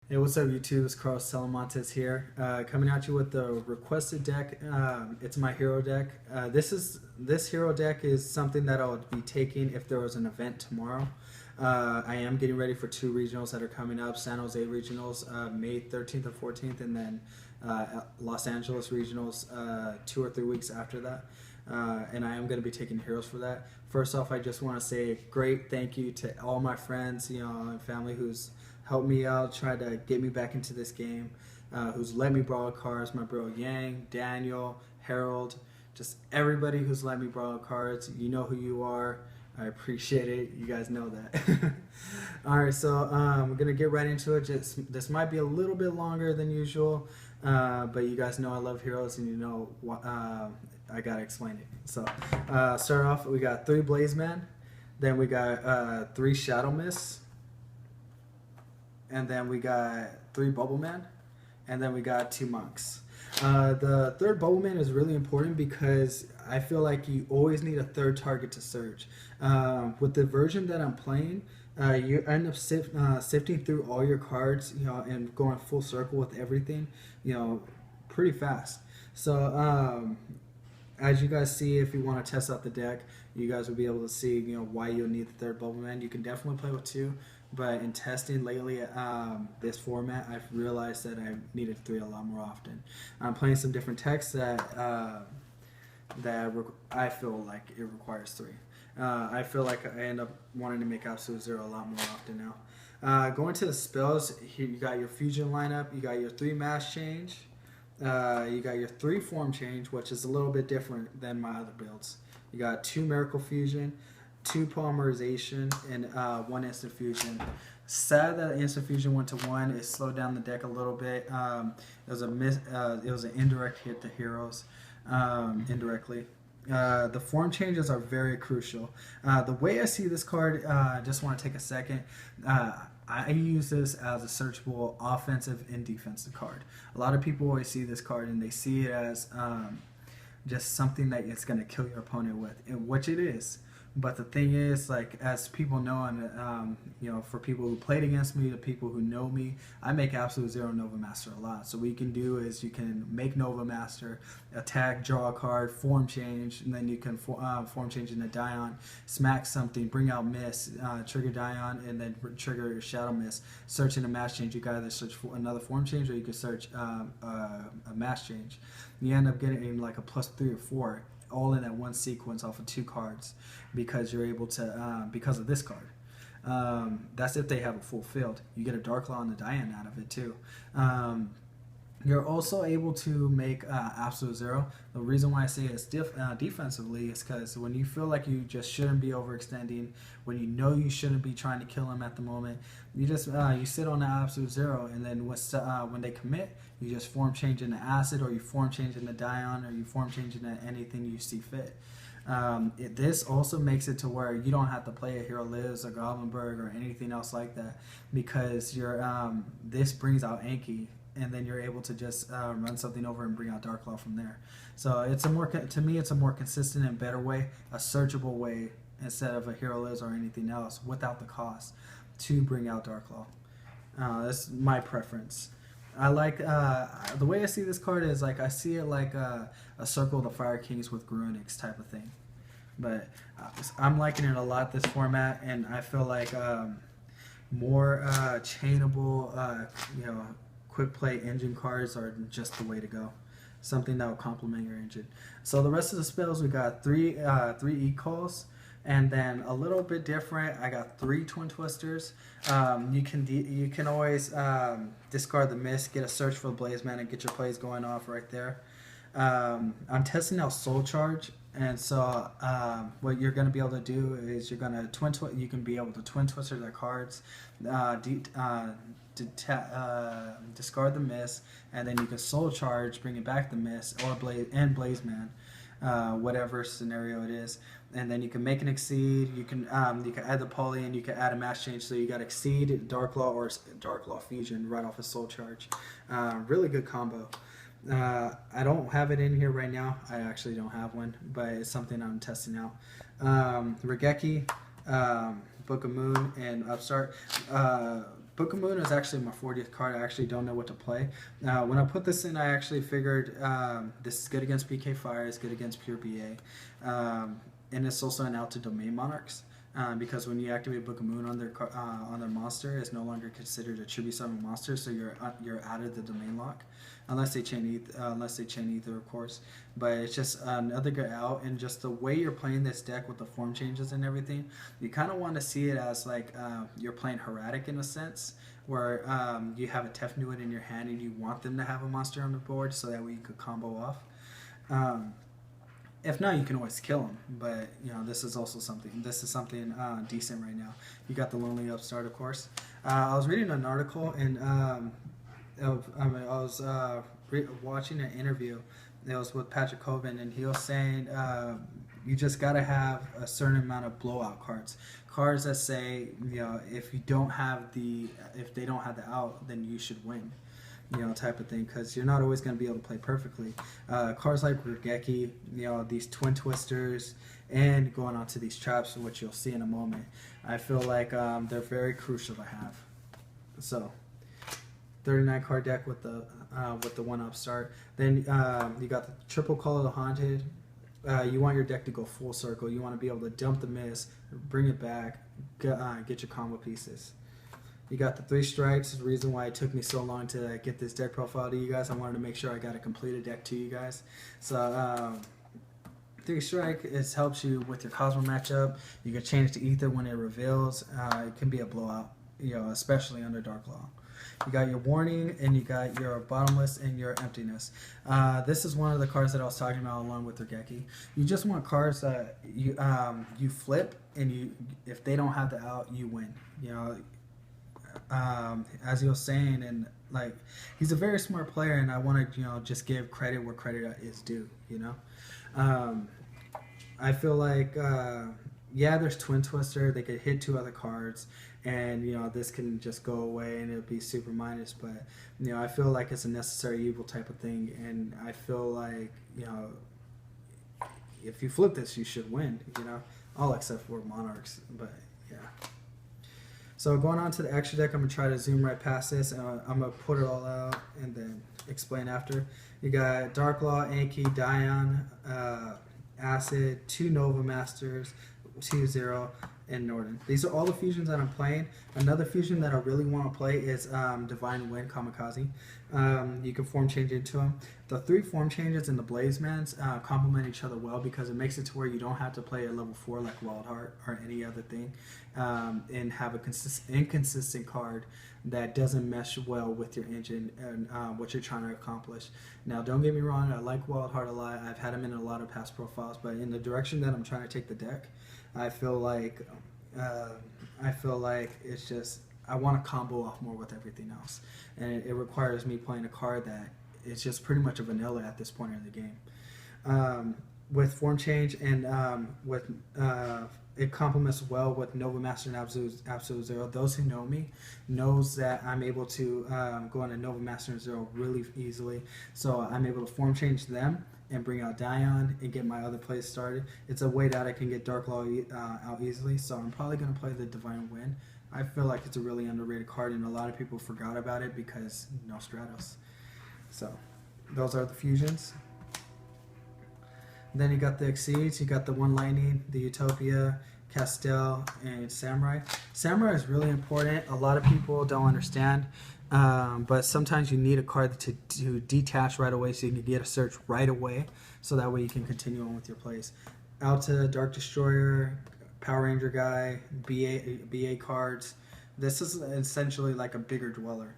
Hey, what's up, YouTube? It's Carl Talamantes here, coming at you with the requested deck. It's my hero deck. This hero deck is something that I'll be taking if there was an event tomorrow. I am getting ready for two regionals that are coming up: San Jose regionals, May 13th and 14th, and then Los Angeles regionals 2 or 3 weeks after that. And I am going to be taking heroes for that. First off, I just want to say a great thank you to all my friends, and family who's helped me out, tried to get me back into this game, who's let me borrow cards. My bro Yang, Daniel, Harold, just everybody who's let me borrow cards. You know who you are. I appreciate it. You guys know that. All right, so we're gonna get right into it. This might be a little bit longer than usual, but you guys know I love heroes, and you know I gotta explain it. So start off, we got 3 Blazeman, then we got 3 Shadow Mists, and then we got 3 Bubbleman, and then we got 2 Monks. The third Bubbleman is really important because I feel like you always need a third target to search. With the version that I'm playing, you end up sifting through all your cards, and going full circle with everything, pretty fast. So as you guys see, if you want to test out the deck, you guys will be able to see, why you'll need the third Bubbleman. You can definitely play with 2, but in testing lately, this format, I've realized that I needed 3 a lot more often. I'm playing some different decks I feel like it requires 3. I feel like I end up wanting to make Absolute Zero a lot more often now. Going to the spells, here you got your fusion lineup, you got your 3 mass change, you got your 3 form change, which is a little bit different than my other builds. You got 2 miracle fusion, 2 polymerization, and 1 instant fusion. Sad that instant fusion went to 1. It slowed down the deck a little bit. It was an indirect hit to heroes, indirectly. The form changes are very crucial. The way I see this card, I just want to take a second. I use this as a searchable offensive and defensive card. A lot of people always see this card and they see it as just something that it's going to kill your opponent with, which it is. But the thing is, like, as people know, and for people who played against me, the people who know me, I make Absolute Zero Nova Master a lot. So what you can do is you can make Nova Master, attack, draw a card, form change, and then you can form change into Dion, smack something, bring out Miss, trigger Dion, and then trigger Shadow Miss. Search in a mass change. You can either search for another form change, or you can search a mass change. You end up getting like a +3 or 4, all in that one sequence off of 2 cards, because you're able to because of this card. That's if they have a full field. You get a Dark Law and the Diane out of it too. You're also able to make Absolute Zero. The reason why I say it's defensively is because when you feel like you just shouldn't be overextending, when you know you shouldn't be trying to kill them at the moment, you just you sit on the Absolute Zero, and then when they commit, you just form change into Acid, or you form change into Dion, or you form change into anything you see fit. This also makes it to where you don't have to play a Hero Lives or Goblinberg or anything else like that, because this brings out Anki, and then you're able to just run something over and bring out Dark Law from there. So to me, it's a more consistent and better way, a searchable way, instead of a Hero Lives or anything else, without the cost to bring out Dark Law. That's my preference. I like the way I see this card is like I see it like a Circle of the Fire Kings with Grunix type of thing. But I'm liking it a lot, this format, and I feel like more chainable, quick play engine cards are just the way to go. Something that will complement your engine. So the rest of the spells, we got 3 E-calls, and then a little bit different, I got 3 Twin Twisters. You can always discard the Mist, get a search for the Blazeman, and get your plays going off right there. I'm testing out Soul Charge, and so what you're going to be able to do is you're going to you can be able to Twin Twister their cards, discard the Mist, and then you can Soul Charge, bringing back the Mist, or Blazeman, whatever scenario it is, and then you can make an Exceed. You can add the Poly, and you can add a mass change. So you got Exceed, Dark Law, or Dark Law Fusion right off of Soul Charge. Really good combo. I don't have it in here right now. I actually don't have one, but it's something I'm testing out. Regeki, Book of Moon, and Upstart. Book of Moon is actually my 40th card. I actually don't know what to play. When I put this in, I actually figured this is good against PK Fire, it's good against pure BA, and it's also an out to domain monarchs. Because when you activate Book of Moon on their monster, it's no longer considered a tribute summon monster, so you're out of the domain lock, unless they chain ether, of course. But it's just another good out, and just the way you're playing this deck with the form changes and everything, you kind of want to see it as like you're playing Heradic in a sense, where you have a Tefnuit in your hand and you want them to have a monster on the board, so that way you could combo off. If not, you can always kill them. But this is also something. This is something decent right now. You got the Lonely Upstart, of course. I was reading an article, and I was watching an interview. It was with Patrick Coven, and he was saying you just gotta have a certain amount of blowout cards. Cards that say, if they don't have the out, then you should win. Type of thing, because you're not always going to be able to play perfectly. Cards like Regeki, these Twin Twisters, and going on to these traps, which you'll see in a moment. I feel like they're very crucial to have. So, 39 card deck with the one upstart. Then you got the triple Call of the Haunted. You want your deck to go full circle. You want to be able to dump the miss, bring it back, get your combo pieces. You got the 3 strikes. The reason why it took me so long to get this deck profile to you guys, I wanted to make sure I got a completed deck to you guys. So 3 strike, it helps you with your Cosmo matchup. You can change to Ether when it reveals. It can be a blowout, especially under Dark Law. You got your Warning, and you got your Bottomless and your Emptiness. This is one of the cards that I was talking about along with Regeki. You just want cards that you flip, and if they don't have the out, you win. As he was saying, and like, he's a very smart player, and I want to just give credit where credit is due. I feel like there's Twin Twister. They could hit 2 other cards, and this can just go away and it'll be super minus. But I feel like it's a necessary evil type of thing, and I feel like if you flip this, you should win. All except for Monarchs, but yeah. So going on to the extra deck, I'm going to try to zoom right past this, and I'm going to put it all out and then explain after. You got Dark Law, Anki, Dion, Acid, 2 Nova Masters, 2-0, and Norden. These are all the fusions that I'm playing. Another fusion that I really want to play is Divine Wind, Kamikaze. You can form change into them. The 3 form changes in the Blazemans complement each other well, because it makes it to where you don't have to play a level 4 like Wild Heart or any other thing, and have a inconsistent card that doesn't mesh well with your engine and what you're trying to accomplish. Now, don't get me wrong, I like Wild Heart a lot. I've had him in a lot of past profiles, but in the direction that I'm trying to take the deck, I feel like it's just, I want to combo off more with everything else, and it requires me playing a card that it's just pretty much a vanilla at this point in the game. With form change and it complements well with Nova Master and Absolute Zero. Those who know me knows that I'm able to go into Nova Master and Zero really easily, so I'm able to form change them and bring out Dion and get my other plays started. It's a way that I can get Dark Law out easily, so I'm probably going to play the Divine Wind. I feel like it's a really underrated card, and a lot of people forgot about it because no Stratos. So those are the fusions. Then you got the Exceeds, you got the One Lightning, the Utopia, Castel, and Samurai. Samurai is really important. A lot of people don't understand, but sometimes you need a card to detach right away, so you can get a search right away, so that way you can continue on with your plays. Alta, Dark Destroyer, Power Ranger guy, BA cards. This is essentially like a bigger Dweller,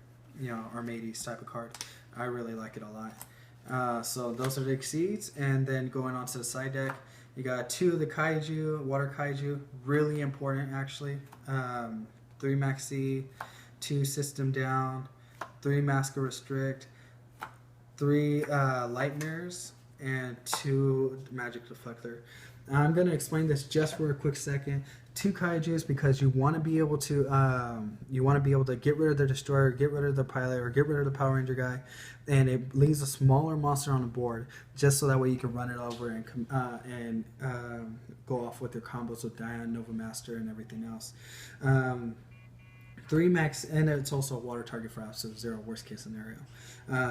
Armades type of card. I really like it a lot. So those are the Exceeds, and then going on to the side deck, you got 2 of the Kaiju, Water Kaiju, really important actually. 3 Maxi, 2 System Down, 3 Masker Restrict, 3 Light Mirrors, and 2 Magic Deflector. I'm going to explain this just for a quick second. 2 Kaijus, because you want to be able to get rid of the Destroyer, get rid of the Pilot, or get rid of the Power Ranger guy, and it leaves a smaller monster on the board, just so that way you can run it over and go off with your combos with Dion, Nova Master, and everything else. Three max, and it's also a water target for absolute zero, worst case scenario.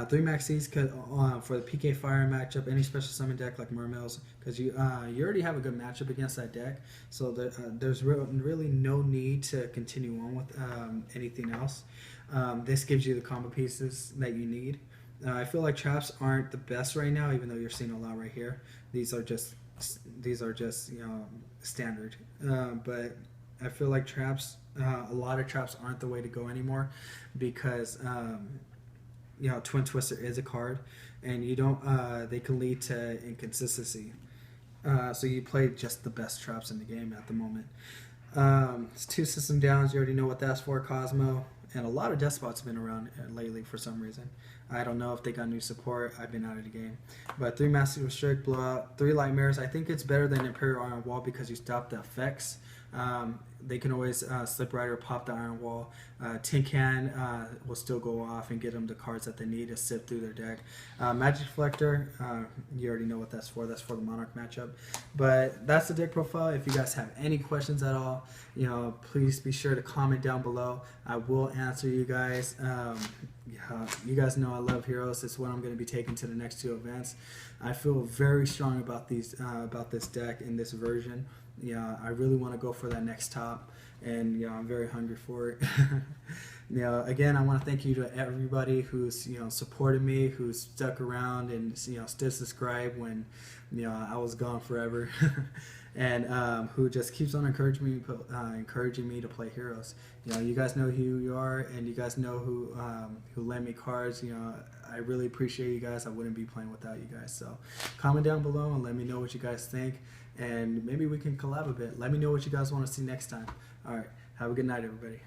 Three max E's for the PK Fire matchup, any special summon deck like Mermails, because you already have a good matchup against that deck, so there's really no need to continue on with anything else. This gives you the combo pieces that you need. I feel like traps aren't the best right now, even though you're seeing a lot right here. These are just standard, but I feel like traps, a lot of traps aren't the way to go anymore, because Twin Twister is a card, and you don't. They can lead to inconsistency. So you play just the best traps in the game at the moment. It's two system downs. You already know what that's for. Cosmo, and a lot of despots have been around lately for some reason. I don't know if they got new support. I've been out of the game. But 3 Massive Restrict, Blowout, 3 Light Mirrors. I think it's better than Imperial Iron Wall because you stop the effects. They can always Slip Rider, pop the Iron Wall. Tin Can will still go off and get them the cards that they need to sift through their deck. Magic Reflector, you already know what that's for. That's for the Monarch matchup. But that's the deck profile. If you guys have any questions at all, please be sure to comment down below. I will answer you guys. You guys know I love Heroes. It's what I'm going to be taking to the next 2 events. I feel very strong about about this deck in this version. I really want to go for that next top, and I'm very hungry for it. Again, I want to thank you to everybody who's supported me, who's stuck around, and still subscribed when I was gone forever, and who just keeps on encouraging me to play Heroes. You guys know who you are, and you guys know who lend me cards. I really appreciate you guys. I wouldn't be playing without you guys. So comment down below and let me know what you guys think, and maybe we can collab a bit. Let me know what you guys want to see next time. All right, have a good night, everybody.